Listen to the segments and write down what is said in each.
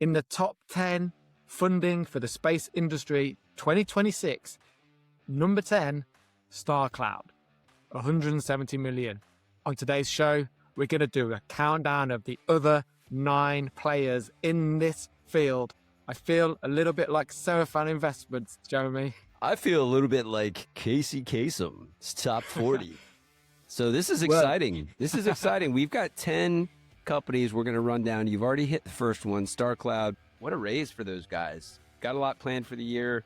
In the top 10 funding for the space industry 2026, number 10, Starcloud, 170 million. On today's show, we're going to do a countdown of the other 9 players in this field. I feel a little bit like Seraphan Investments, Jeremy. I feel a little bit like Casey Kasem's top 40. So this is exciting. This is exciting. We've got 10 companies we're going to run down. You've already hit the first one, Starcloud. What a raise for those guys. Got a lot planned for the year.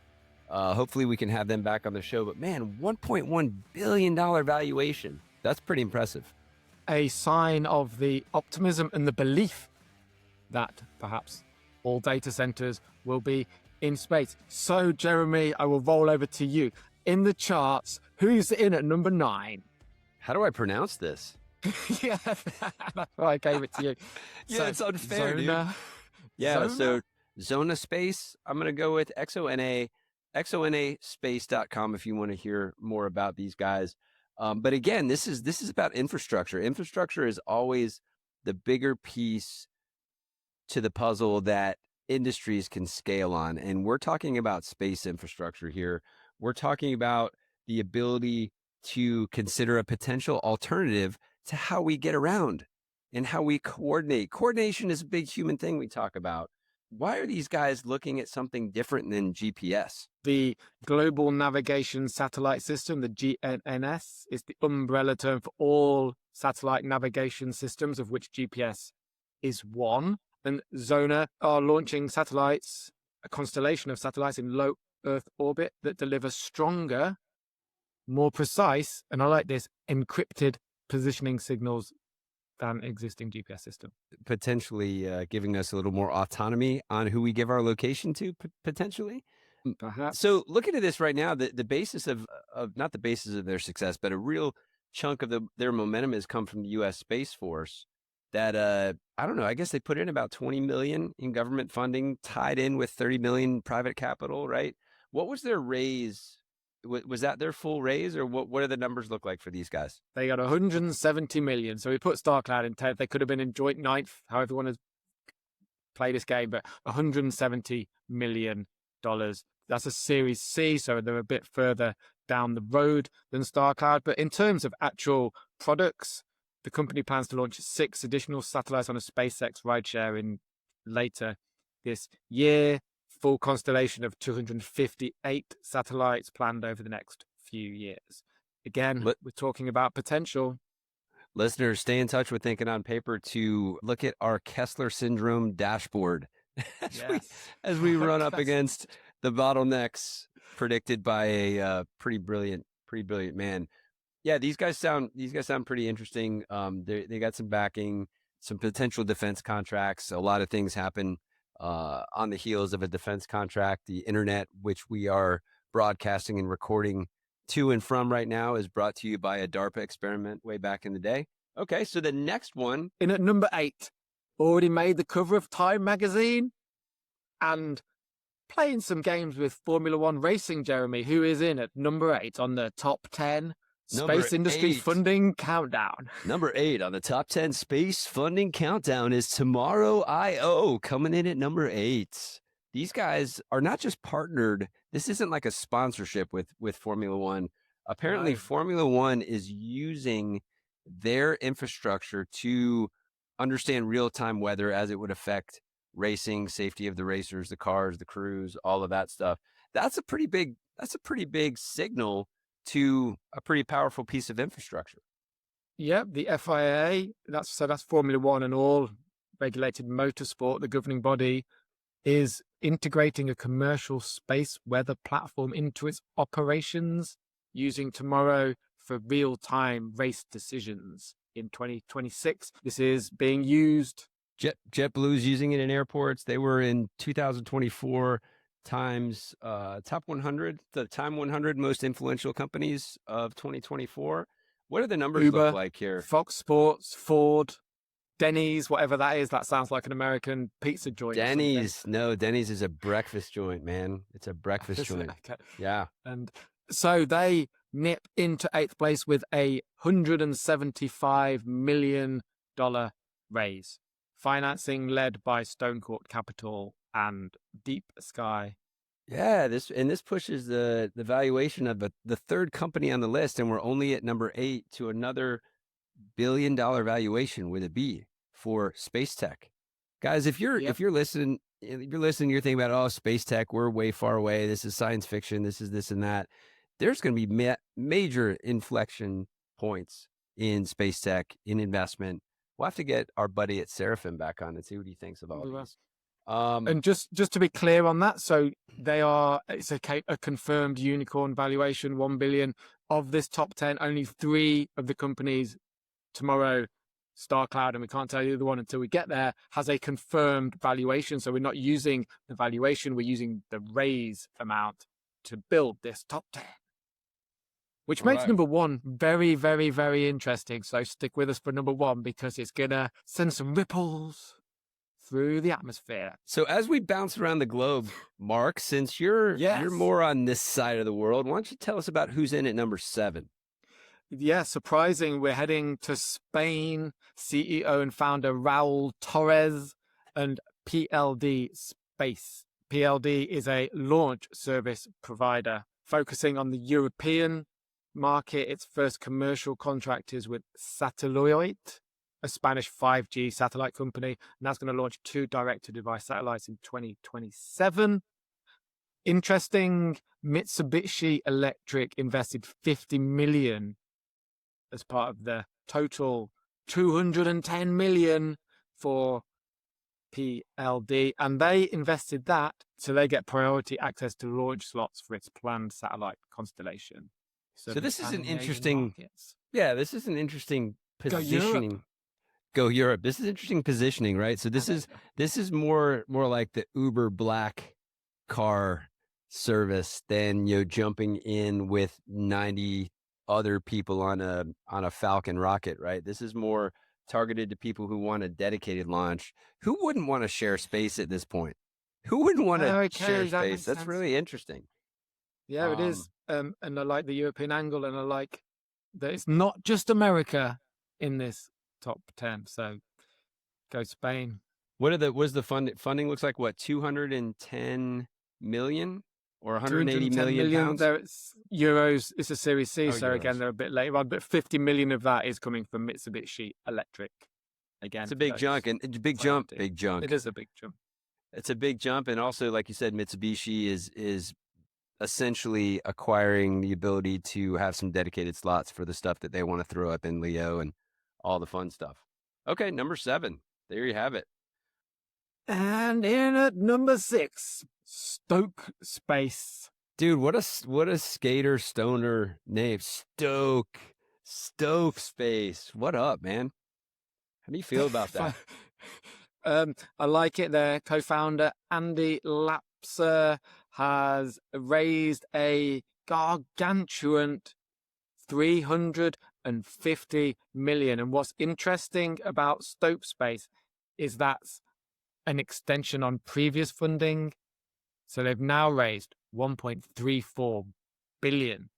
Hopefully we can have them back on the show. But man, $1.1 billion valuation. That's pretty impressive. A sign of the optimism and the belief that perhaps all data centers will be in space. So, Jeremy, I will roll over to you. In the charts, who's in at number 9? How do I pronounce this? Yeah, that's why I gave it to you. Yeah, So, it's unfair, dude. Yeah, Xona? so Xona Space, I'm going to go with Xona Space.com if you want to hear more about these guys. But again, this is about infrastructure. Infrastructure is always the bigger piece to the puzzle that industries can scale on. And we're talking about space infrastructure here. We're talking about the ability to consider a potential alternative to how we get around and how we coordinate. Coordination is a big human thing we talk about. Why are these guys looking at something different than GPS? The Global Navigation Satellite System, the GNSS, is the umbrella term for all satellite navigation systems, of which GPS is one. And Xona are launching satellites, a constellation of satellites in low Earth orbit that deliver stronger, more precise, and I like this, encrypted positioning signals than existing GPS system. Potentially giving us a little more autonomy on who we give our location to, potentially. Perhaps. So looking at this right now, the basis of not the basis of their success, but a real chunk of their momentum has come from the U.S. Space Force. That I don't know. I guess they put in about 20 million in government funding, tied in with 30 million private capital, right? What was their raise? Was that their full raise, or what do the numbers look like for these guys? They got 170 million. So we put Starcloud in 10th. They could have been in joint 9th, however you want to play this game, but $170 million. That's a Series C, so they're a bit further down the road than Starcloud. But in terms of actual products, the company plans to launch 6 additional satellites on a SpaceX rideshare in later this year. Full constellation of 258 satellites planned over the next few years. Again, we're talking about potential. Listeners, stay in touch with Thinking on Paper to look at our Kessler syndrome dashboard as we run up against the bottlenecks predicted by a pretty brilliant man. Yeah, these guys sound pretty interesting. They got some backing, some potential defense contracts. A lot of things happen on the heels of a defense contract. The internet, which we are broadcasting and recording to and from right now, is brought to you by a DARPA experiment way back in the day. Okay, so the next one. In at number 8, already made the cover of Time magazine and playing some games with Formula One racing, Jeremy, who is in at number 8 on the top 10 Space Industry Funding Countdown. Number 8 on the top 10 Space Funding Countdown is Tomorrow.io, coming in at number 8. These guys are not just partnered. This isn't like a sponsorship with Formula One. Apparently, Right. Formula One is using their infrastructure to understand real-time weather as it would affect racing, safety of the racers, the cars, the crews, all of that stuff. That's a pretty big signal to a pretty powerful piece of infrastructure. Yep, the FIA, that's Formula One and all regulated motorsport. The governing body is integrating a commercial space weather platform into its operations, using Tomorrow for real-time race decisions in 2026. This is being used. JetBlue's using it in airports. They were in 2024 Times top 100, the Time 100 most influential companies of 2024. What do the numbers Uber, look like here? Fox Sports, Ford, Denny's, whatever that is. That sounds like an American pizza joint. Denny's. No, Denny's is a breakfast joint, man. It's a breakfast joint. Okay. Yeah. And so they nip into 8th place with a $175 million raise financing led by Stonecourt Capital and Deep Sky. Yeah, this pushes the valuation of the third company on the list, and we're only at number 8 to another $1 billion valuation with a B for space tech. Guys, if you're listening, you're thinking about, oh, space tech, we're way far away. This is science fiction. This is this and that. There's going to be major inflection points in space tech, in investment. We'll have to get our buddy at Seraphim back on and see what he thinks of all these. And just to be clear on that, so it's a confirmed unicorn valuation, 1 billion. Of this top 10, only 3 of the companies tomorrow, Starcloud, and we can't tell you the other one until we get there, has a confirmed valuation. So we're not using the valuation, we're using the raise amount to build this top 10. Which makes number 1 very, very, very interesting. So stick with us for number 1 because it's going to send some ripples through the atmosphere. So as we bounce around the globe, Mark, since you're more on this side of the world, why don't you tell us about who's in at number 7? Yeah, surprising. We're heading to Spain. CEO and founder Raul Torres and PLD Space. PLD is a launch service provider focusing on the European market. Its first commercial contract is with Satelloid, a Spanish 5G satellite company, and that's going to launch 2 direct-to-device satellites in 2027. Interesting, Mitsubishi Electric invested $50 million as part of the total $210 million for PLD, and they invested that so they get priority access to launch slots for its planned satellite constellation. So this is an interesting, this is an interesting positioning. Go Europe. This is interesting positioning, right? So this is more like the Uber Black car service than jumping in with 90 other people on a Falcon rocket, right? This is more targeted to people who want a dedicated launch. Who wouldn't want to share space at this point? Who wouldn't want to share space? That's really interesting. Yeah, it is. And I like the European angle, and I like that it's not just America in this top 10. So go Spain. What was the funding looks like? What, 210 million or 180 million pounds? It's euros. It's a Series C, so euros. Again, they're a bit later on, but 50 million of that is coming from Mitsubishi Electric. Again, it's a big jump, and it's a big jump. Big jump. It is a big jump. It's a big jump, and also, like you said, Mitsubishi is essentially acquiring the ability to have some dedicated slots for the stuff that they want to throw up in LEO and all the fun stuff. Okay, number 7. There you have it. And in at number 6, Stoke Space. Dude, what a skater stoner name. Stoke Space. What up, man? How do you feel about that? I like it. Their co-founder Andy Lapser has raised a gargantuan 350 million. And what's interesting about Stoke Space is that's an extension on previous funding. So they've now raised 1.34 billion.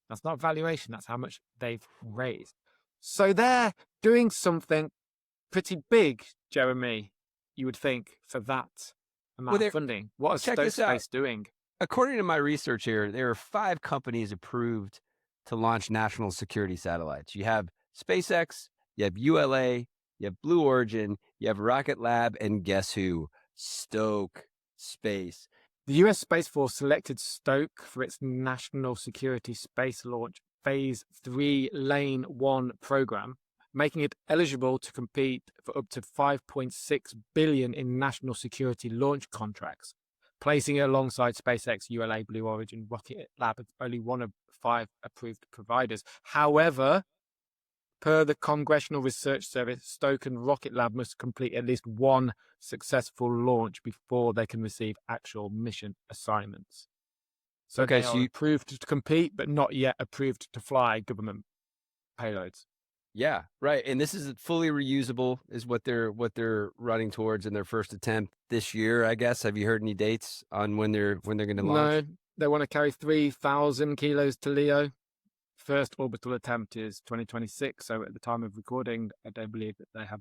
That's not valuation, that's how much they've raised. So they're doing something pretty big, Jeremy, you would think, for that amount of funding. What is Stoke Space doing? According to my research here, there are 5 companies approved to launch national security satellites. You have SpaceX, you have ULA, you have Blue Origin, you have Rocket Lab, and guess who? Stoke Space. The US Space Force selected Stoke for its National Security Space Launch Phase 3 Lane 1 program, making it eligible to compete for up to $5.6 billion in national security launch contracts, placing it alongside SpaceX, ULA, Blue Origin, Rocket Lab as only one of 5 approved providers. However, per the Congressional Research Service, Stoke and Rocket Lab must complete at least 1 successful launch before they can receive actual mission assignments. So they are approved to compete, but not yet approved to fly government payloads. Yeah, right. And this is fully reusable, is what they're running towards in their first attempt this year, I guess. Have you heard any dates on when they're going to launch? No, they want to carry 3,000 kilos to LEO. First orbital attempt is 2026. So at the time of recording, I don't believe that they have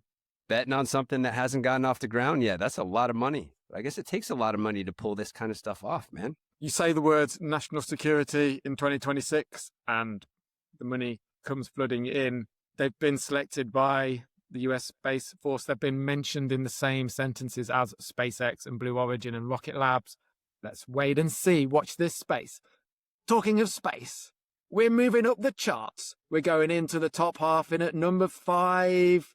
betting on something that hasn't gotten off the ground yet. That's a lot of money. I guess it takes a lot of money to pull this kind of stuff off, man. You say the words national security in 2026 and the money comes flooding in. They've been selected by the US Space Force. They've been mentioned in the same sentences as SpaceX and Blue Origin and Rocket Labs. Let's wait and see. Watch this space. Talking of space, we're moving up the charts. We're going into the top half. In at number 5,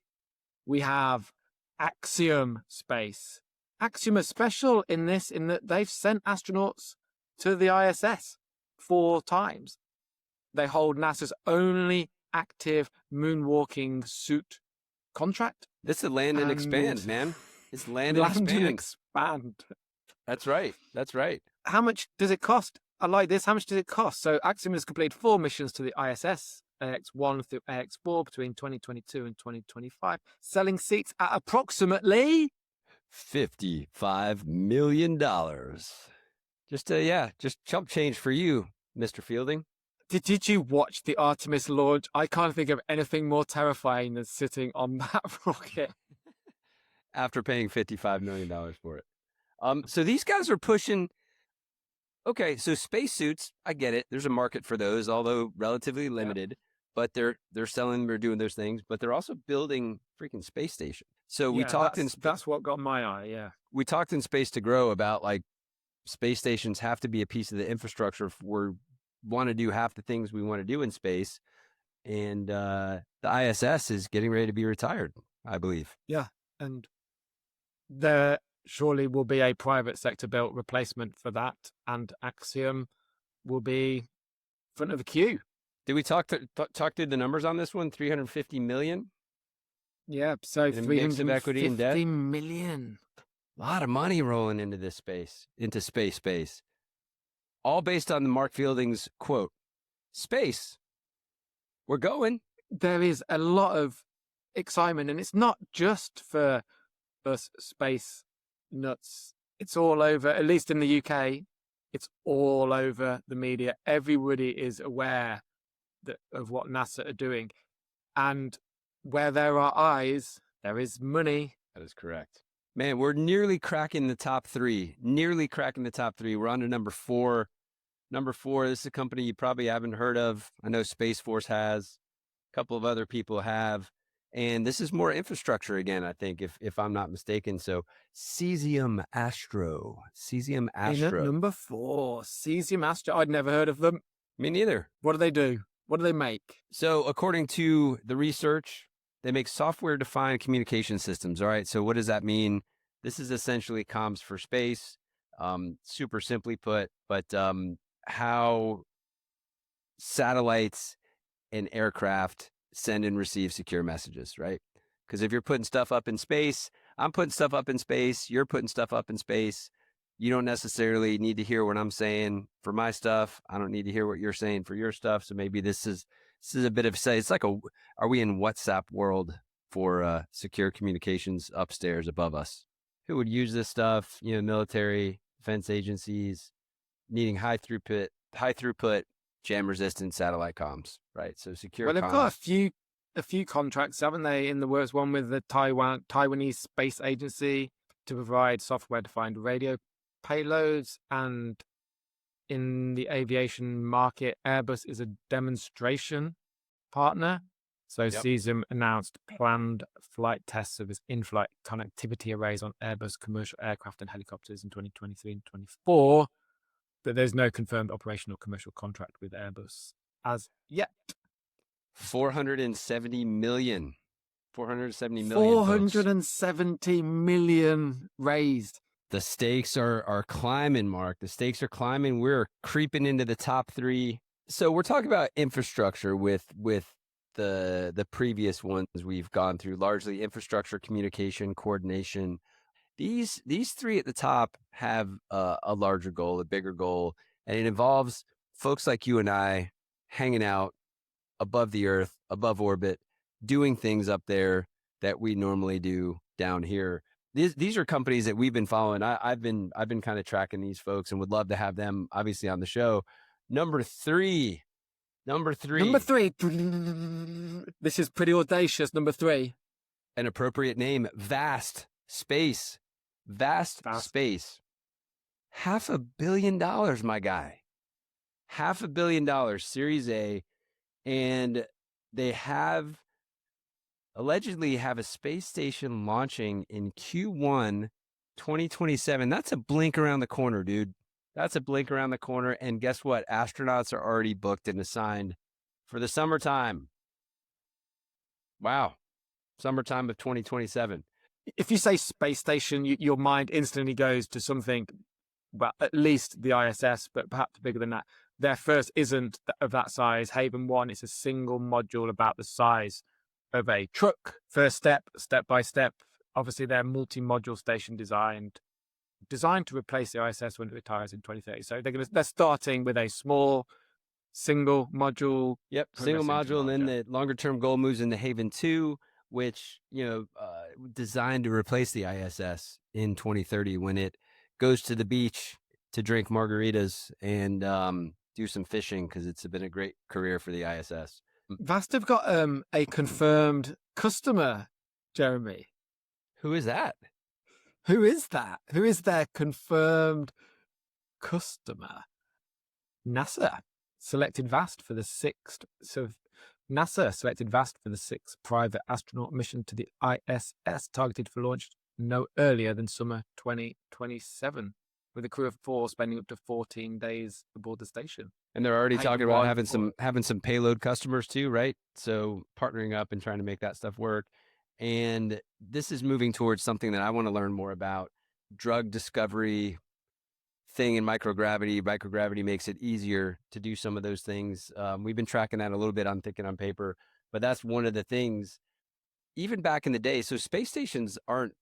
we have Axiom Space. Axiom are special in this, in that they've sent astronauts to the ISS 4 times. They hold NASA's only active moonwalking suit contract. This is land and expand, man. It's land and expand. That's right. That's right. How much does it cost? I like this. How much does it cost? So Axiom has completed 4 missions to the ISS, AX1 through AX4 between 2022 and 2025, selling seats at approximately $55 million. Just chump change for you, Mr. Fielding. Did you watch the Artemis launch? I can't think of anything more terrifying than sitting on that rocket. After paying $55 million for it. So these guys are pushing. Okay, so spacesuits, I get it. There's a market for those, although relatively limited. But they're selling, they're doing those things. But they're also building freaking space station. So we talked that's what got my eye. Yeah, we talked in Space to Grow about like space stations have to be a piece of the infrastructure if we want to do half the things we want to do in space. And the ISS is getting ready to be retired, I believe. Yeah, and there surely will be a private sector built replacement for that, and Axiom will be front of the queue. Did we talk through the numbers on this one? 350 million. Yeah, so 350 million. A lot of money rolling into this space, into space. All based on the Mark Fielding's quote, "Space, we're going." There is a lot of excitement, and it's not just for us space nuts. It's all over, at least in the UK, it's all over the media. Everybody is aware of what NASA are doing. And where there are eyes, there is money. That is correct. Man, we're nearly cracking the top 3. We're on to number 4. Number 4, this is a company you probably haven't heard of. I know Space Force has. A couple of other people have. And this is more infrastructure again, I think, if I'm not mistaken. So CesiumAstro. CesiumAstro. Number 4, CesiumAstro. I'd never heard of them. Me neither. What do they do? What do they make? So according to the research, they make software-defined communication systems. All right. So what does that mean? This is essentially comms for space, super simply put, but how satellites and aircraft send and receive secure messages, right? Because if you're putting stuff up in space, I'm putting stuff up in space, you're putting stuff up in space, you don't necessarily need to hear what I'm saying for my stuff. I don't need to hear what you're saying for your stuff. So maybe this is a bit of say, it's like are we in WhatsApp world for secure communications upstairs above us? Who would use this stuff? You know, military, defense agencies needing high throughput, jam resistant satellite comms, right? So secure. Well, they've got a few contracts, haven't they? In the works, one with the Taiwanese Space Agency to provide software-defined radio payloads, and in the aviation market, Airbus is a demonstration partner. So Cesium announced planned flight tests of its in-flight connectivity arrays on Airbus commercial aircraft and helicopters in 2023 and 2024, but there's no confirmed operational commercial contract with Airbus as yet. 470 million. 470 million raised. The stakes are climbing, Mark. The stakes are climbing. We're creeping into the top 3. So we're talking about infrastructure with the previous ones we've gone through, largely infrastructure, communication, coordination. These 3 at the top have a larger goal, a bigger goal, and it involves folks like you and I hanging out above the Earth, above orbit, doing things up there that we normally do down here. These are companies that we've been following. I've been kind of tracking these folks and would love to have them obviously on the show. Number three. This is pretty audacious. Number 3. an appropriate name, Vast Space. Vast Space. $500 million, my guy. $500 million, Series A. And they allegedly have a space station launching in Q1 2027. That's a blink around the corner, dude. That's a blink around the corner. And guess what? Astronauts are already booked and assigned for the summertime. Wow. Summertime of 2027. If you say space station, your mind instantly goes to something, well, at least the ISS, but perhaps bigger than that. Their first isn't of that size. Haven 1 is a single module about the size of a truck. First step by step. Obviously, they're multi-module station designed to replace the ISS when it retires in 2030. So they're starting with a small single module. Yep, single module, and then the longer-term goal moves into Haven 2, which, designed to replace the ISS in 2030 when it goes to the beach to drink margaritas and do some fishing, because it's been a great career for the ISS. Vast have got a confirmed customer, Jeremy. Who is that? Who is that? Who is their confirmed customer? NASA selected Vast for the sixth. So NASA selected Vast for the sixth private astronaut mission to the ISS, targeted for launch no earlier than summer 2027, with a crew of 4 spending up to 14 days aboard the station. And they're already talking about having some payload customers too, right? So partnering up and trying to make that stuff work. And this is moving towards something that I want to learn more about: drug discovery thing in microgravity. Microgravity makes it easier to do some of those things. We've been tracking that a little bit on Thinking on Paper, but that's one of the things, even back in the day. So space stations aren't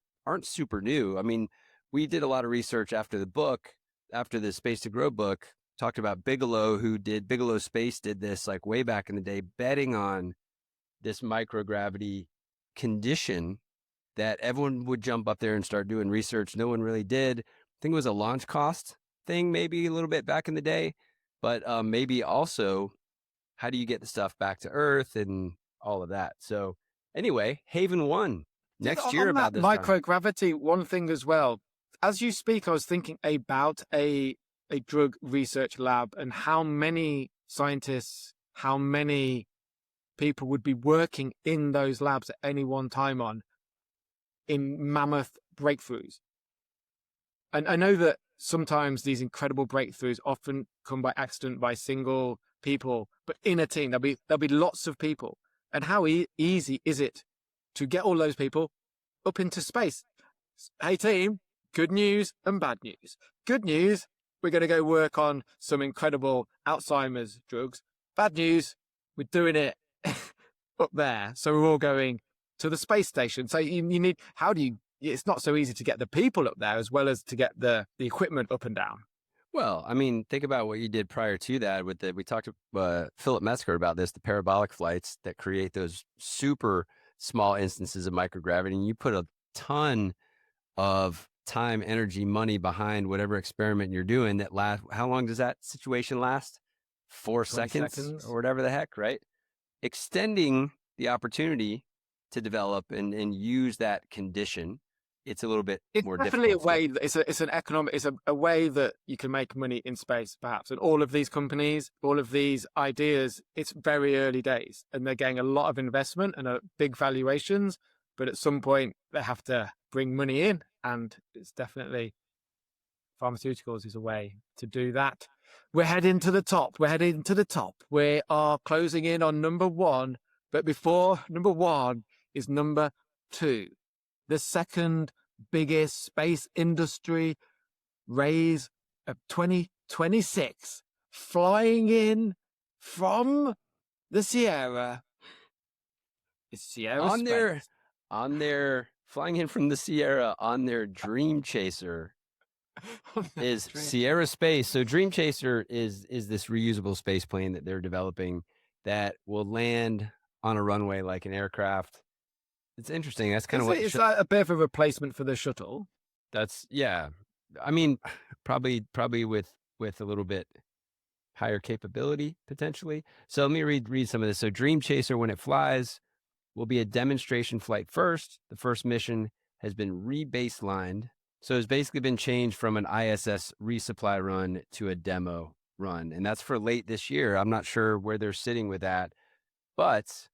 super new. I mean, we did a lot of research after the Space to Grow book, talked about Bigelow, who did Bigelow Space, did this like way back in the day, betting on this microgravity condition that everyone would jump up there and start doing research. No one really did. I think it was a launch cost thing, maybe a little bit back in the day, but maybe also how do you get the stuff back to Earth and all of that. So anyway, Haven 1 next year about this microgravity time. One thing as well, as you speak, I was thinking about a drug research lab and how many scientists, how many people would be working in those labs at any one time in mammoth breakthroughs. And I know that sometimes these incredible breakthroughs often come by accident, by single people, but in a team, there'll be lots of people. And how easy is it to get all those people up into space? Hey team, good news and bad news. Good news, we're going to go work on some incredible Alzheimer's drugs. Bad news, we're doing it up there. So we're all going to the space station. So you need, it's not so easy to get the people up there as well as to get the equipment up and down. Well, I mean, think about what you did prior to that we talked to Philip Metzger about this, the parabolic flights that create those super small instances of microgravity. And you put a ton of time, energy, money behind whatever experiment you're doing that how long does that situation last? 4 seconds or whatever the heck, right? Extending the opportunity to develop and use that condition, it's a little bit more difficult. It's definitely it's a way that you can make money in space, perhaps. And all of these companies, all of these ideas, it's very early days and they're getting a lot of investment and big valuations, but at some point they have to bring money in, and it's definitely pharmaceuticals is a way to do that. We're heading to the top. We are closing in on number 1, but before number 1 is number 2. The second biggest space industry raise of 2026, flying in from the Sierra. It's Sierra Space. Flying in from the Sierra on their Dream Chaser is Sierra Space. So Dream Chaser is this reusable space plane that they're developing that will land on a runway like an aircraft. It's interesting. That's kind of what it's like a bit of a replacement for the shuttle. Yeah. I mean, probably with a little bit higher capability potentially. So let me read some of this. So Dream Chaser, when it flies, will be a demonstration flight first. The first mission has been re-baselined. So it's basically been changed from an ISS resupply run to a demo run. And that's for late this year. I'm not sure where they're sitting with that, but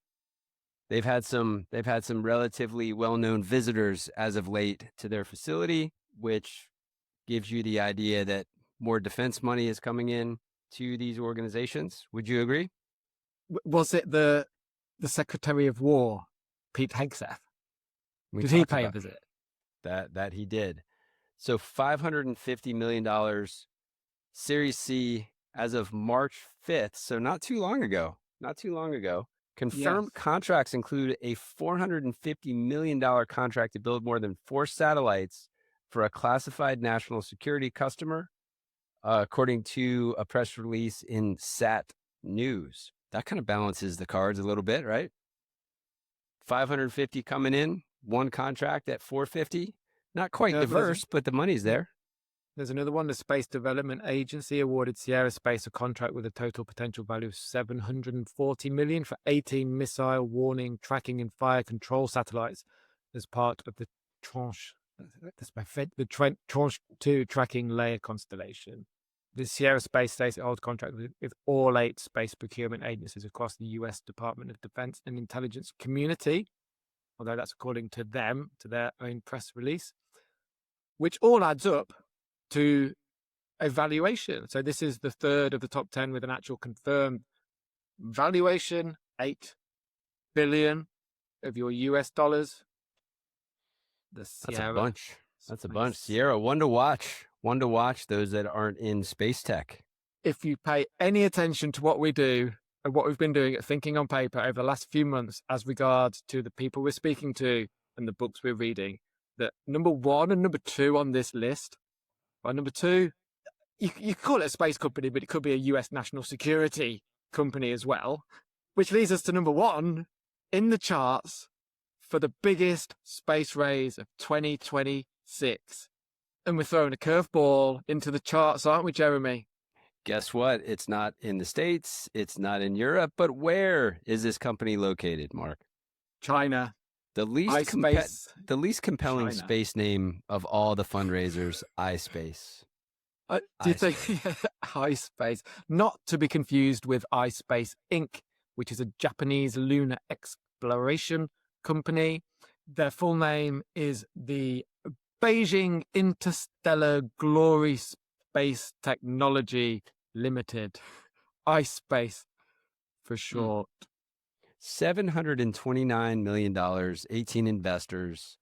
they've had some relatively well-known visitors as of late to their facility, which gives you the idea that more defense money is coming in to these organizations. Would you agree? Was it the Secretary of War, Pete Hegseth? Did he pay a visit? That he did. So $550 million Series C as of March 5th. So not too long ago. Confirmed contracts include a $450 million contract to build more than 4 satellites for a classified national security customer, according to a press release in Sat News. That kind of balances the cards a little bit, right? 550 coming in, one contract at 450. Not quite diverse, but the money's there. There's another one. The Space Development Agency awarded Xona Space a contract with a total potential value of $740 million for 18 missile warning, tracking, and fire control satellites as part of the Tranche 2 tracking layer constellation. The Xona Space states it holds contract with all 8 space procurement agencies across the U.S. Department of Defense and Intelligence community, although that's according to them, to their own press release, which all adds up to a valuation. So this is the third of the top 10 with an actual confirmed valuation, $8 billion of your US dollars. That's a bunch. That's a bunch. Sierra, one to watch. One to watch, those that aren't in space tech. If you pay any attention to what we do and what we've been doing at Thinking on Paper over the last few months as regards to the people we're speaking to and the books we're reading, that number 1 and number 2 on this list. Well, number 2, you call it a space company, but it could be a US national security company as well, which leads us to number 1 in the charts for the biggest space raise of 2026. And we're throwing a curveball into the charts, aren't we, Jeremy? Guess what? It's not in the States. It's not in Europe. But where is this company located, Mark? China. The least compelling China. Space name of all the fundraisers, iSpace. Do you think iSpace? Not to be confused with iSpace Inc., which is a Japanese lunar exploration company. Their full name is the Beijing Interstellar Glory Space Technology Limited, iSpace for short. $729 million, 18 investors,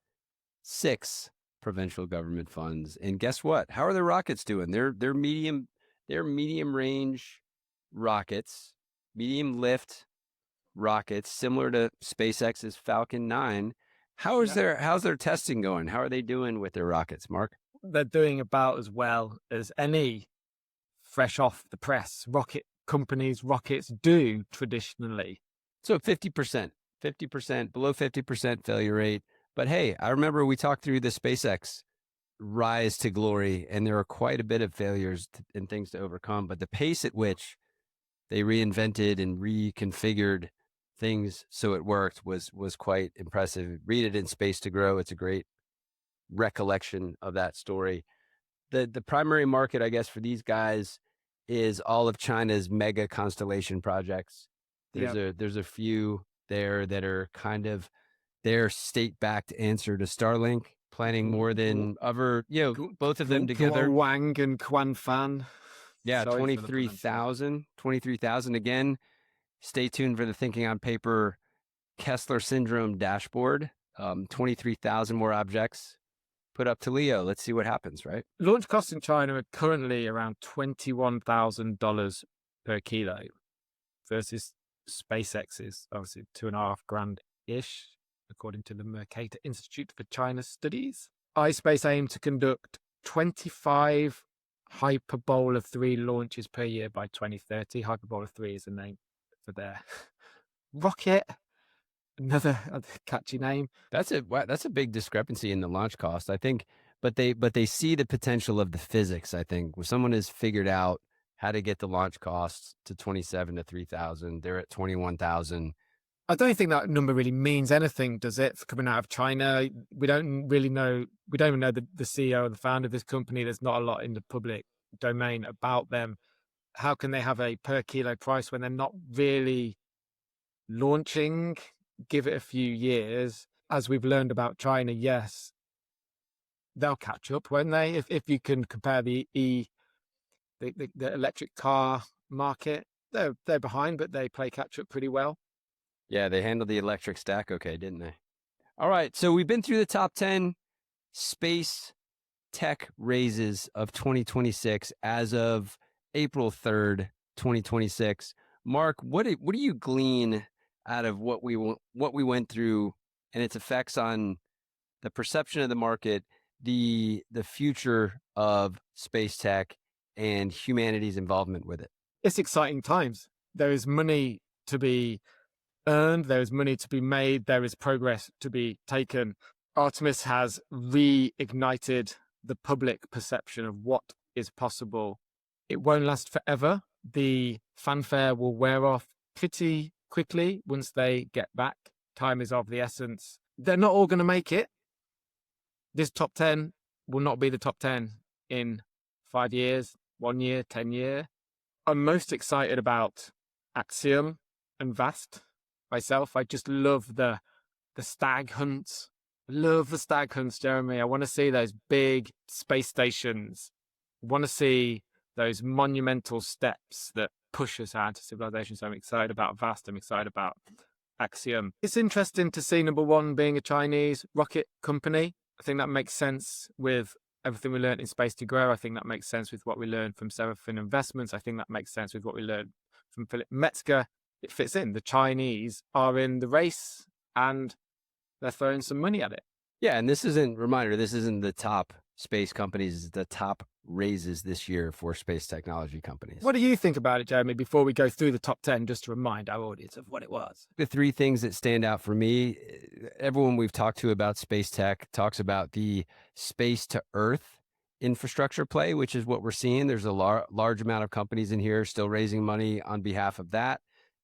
6 provincial government funds. And guess what? How are the rockets doing? They're medium range rockets, medium lift rockets, similar to SpaceX's Falcon 9. How's their testing going? How are they doing with their rockets, Mark? They're doing about as well as any fresh off the press rocket companies' rockets do traditionally. So 50%, below 50% failure rate. But hey, I remember we talked through the SpaceX rise to glory, and there are quite a bit of failures and things to overcome. But the pace at which they reinvented and reconfigured things so it worked was quite impressive. Read it in Space to Grow. It's a great recollection of that story. The primary market, I guess, for these guys is all of China's mega constellation projects. There's a few there that are kind of their state-backed answer to Starlink, planning more than ever, both of them together. Wang and Quan Fan. Yeah, 23,000 again. Stay tuned for the Thinking on Paper Kessler Syndrome dashboard. 23,000 more objects put up to LEO. Let's see what happens, right? Launch costs in China are currently around $21,000 per kilo versus SpaceX's obviously $2,500-ish, according to the Mercator Institute for China Studies. iSpace aims to conduct 25 Hyperbola 3 launches per year by 2030. Hyperbola 3 is a name for their rocket. Another catchy name. That's a big discrepancy in the launch cost, I think. But they see the potential of the physics, I think, where someone has figured out how to get the launch costs to 27 to 3,000. They're at 21,000. I don't think that number really means anything, does it? For coming out of China, we don't really know. We don't even know the CEO or the founder of this company. There's not a lot in the public domain about them. How can they have a per kilo price when they're not really launching? Give it a few years. As we've learned about China, yes, they'll catch up, won't they? If you can compare the electric car market, they're behind, but they play catch up pretty well. Yeah, they handled the electric stack okay, didn't they? All right, so we've been through the top 10 space tech raises of 2026 as of April 3rd, 2026. Mark, what do you glean out of what we went through and its effects on the perception of the market, the future of space tech, and humanity's involvement with it? It's exciting times. There is money to be earned, there is money to be made, there is progress to be taken. Artemis has reignited the public perception of what is possible. It won't last forever. The fanfare will wear off pretty quickly once they get back. Time is of the essence. They're not all going to make it. This top 10 will not be the top 10 in 5 years, 1 year, 10 years. I'm most excited about Axiom and Vast myself. I just love the stag hunts. I love the stag hunts, Jeremy. I want to see those big space stations. I want to see those monumental steps that push us out to civilization. So I'm excited about Vast. I'm excited about Axiom. It's interesting to see number one being a Chinese rocket company. I think that makes sense with everything we learned in Space to Grow. I think that makes sense with what we learned from Seraphim Investments. I think that makes sense with what we learned from Philip Metzger. It fits in. The Chinese are in the race and they're throwing some money at it. Yeah, and this isn't the top space companies, the top raises this year for space technology companies. What do you think about it, Jeremy, before we go through the top 10, just to remind our audience of what it was? The three things that stand out for me, everyone we've talked to about space tech talks about the space to Earth infrastructure play, which is what we're seeing. There's a large amount of companies in here still raising money on behalf of that.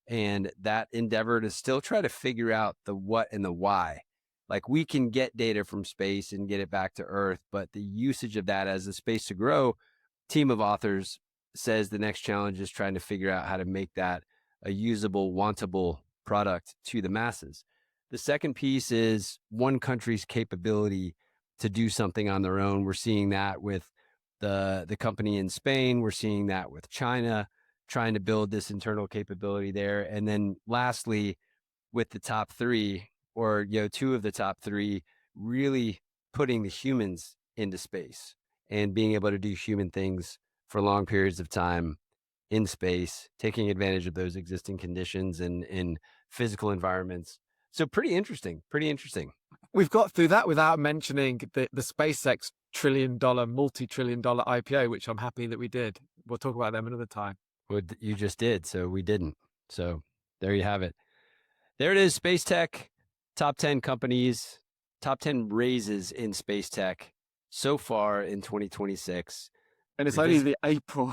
And that endeavor to still try to figure out the what and the why. Like, we can get data from space and get it back to Earth, but the usage of that as the Space to Grow team of authors says the next challenge is trying to figure out how to make that a usable, wantable product to the masses. The second piece is one country's capability to do something on their own. We're seeing that with the company in Spain. We're seeing that with China trying to build this internal capability there. And then lastly, with the top three, or two of the top three, really putting the humans into space and being able to do human things for long periods of time in space, taking advantage of those existing conditions and in physical environments. So pretty interesting. We've got through that without mentioning the SpaceX multi-trillion-dollar IPO, which I'm happy that we did. We'll talk about them another time. Well, you just did, so we didn't. So there you have it. There it is, space tech. Top 10 companies, top 10 raises in space tech so far in 2026. And it's only the April.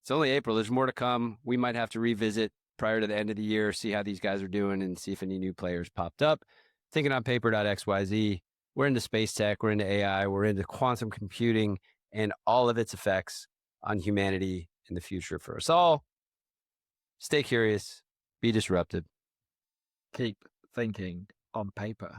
It's only April. There's more to come. We might have to revisit prior to the end of the year, see how these guys are doing and see if any new players popped up. Thinkingonpaper.xyz. We're into space tech. We're into AI. We're into quantum computing and all of its effects on humanity in the future for us all. Stay curious. Be disruptive. Keep thinking on paper.